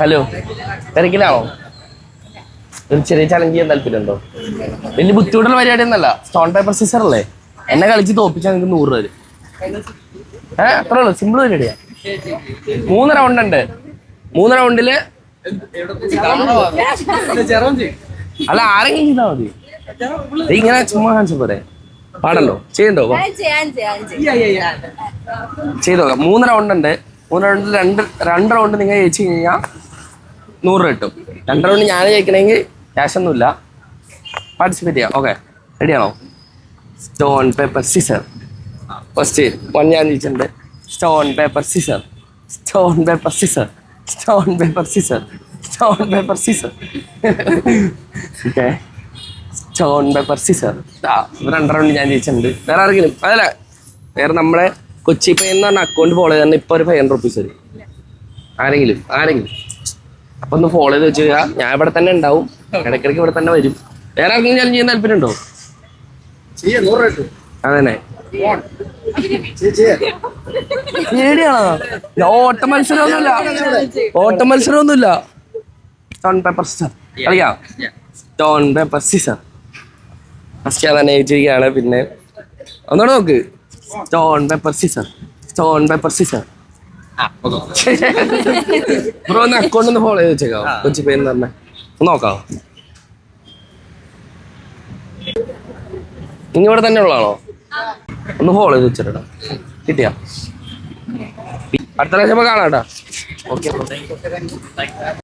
Hello, തിരക്കിലാണോ? ഒരു ചെറിയ challenge ചെയ്യാൻ താല്പര്യമുണ്ടോ? വലിയ ബുദ്ധിമുട്ടുള്ള പരിപാടി ഒന്നല്ല. സ്റ്റോൺ പേപ്പർ സീസർ അല്ലേ, എന്നെ കളിച്ച് തോപ്പിച്ചാൽ നിങ്ങൾക്ക് 100 തരും. അത്രേ ഉള്ളൂ, സിമ്പിൾ പരിപാടിയാ. 3 റൗണ്ട് ഉണ്ട്. 3 റൗണ്ടില് അല്ല, ആരെങ്കിലും ചെയ്താൽ മതി. ഇങ്ങനെ ചുമ്മാ കാണിച്ച പോരെ, പാടണ്ടോ? ചെയ്യണ്ടോ? ചെയ്തോ. 3 റൗണ്ട് ഉണ്ട്. 3 റൗണ്ടിൽ രണ്ട് റൗണ്ട് നിങ്ങൾ ജയിച്ചു കഴിഞ്ഞാൽ 100 കിട്ടും. 2 റൗണ്ട് ഞാൻ ജയിക്കണമെങ്കിൽ ക്യാഷ് ഒന്നുമില്ല. പാർട്ടിസിപ്പേറ്റ് ചെയ്യാം. ഓക്കെ, റെഡിയാണോ? Stone paper scissor. ഫസ്റ്റ് 1 ഞാൻ ജയിച്ചിട്ടുണ്ട്. Stone paper scissor, stone paper scissor, stone paper scissor, stone paper scissor. Okay, stone paper scissor. 2 round ഞാൻ ജയിച്ചിട്ടുണ്ട്. വേറെ ആരെങ്കിലും? അതല്ല, വേറെ നമ്മുടെ കൊച്ചി പേ എന്ന് പറഞ്ഞ അക്കൗണ്ട് ഫോളോ ചെയ്താൽ ഇപ്പോൾ ഒരു 500 റുപ്പീസ് വരും. ആരെങ്കിലും അപ്പൊ ഒന്ന് ഫോളോ ചെയ്ത് വെച്ച് കഴിഞ്ഞാൽ ഞാൻ ഇവിടെ തന്നെ ഉണ്ടാവും. ഇടയ്ക്കിടയ്ക്ക് ഇവിടെ തന്നെ വരും. വേറെ ആർക്കെങ്കിലും ചലഞ്ച് ചെയ്യാൻ താല്പര്യമുണ്ടോ? അതന്നെ. പേടിയാണോ? ഓട്ട മത്സരമൊന്നുമില്ല. സ്റ്റോൺ പേപ്പർ സീസർ കളിക്കാം. Stone paper scissor. ഫസ്റ്റ് ഞാൻ തന്നെ ജയിച്ചിരിക്കുകയാണ്. പിന്നെ ഒന്നുകൂടെ നോക്ക്. Stone paper scissor, stone paper Caesar. Bro ഒന്ന് അക്കൗണ്ട് ഒന്ന് ഫോളോ ചെയ്ത് വെച്ചേക്കാവോ? കൊച്ചി പേര് തന്നെ നോക്കാവോ? ഇനി ഇവിടെ തന്നെ ഉള്ളതാണോ? ഒന്ന് ഫോളോ ചെയ്ത് വെച്ചിട്ടാ. കിട്ടിയാ? അടുത്ത പ്രാവശ്യം കാണാം കേട്ടാ. ഓക്കെ.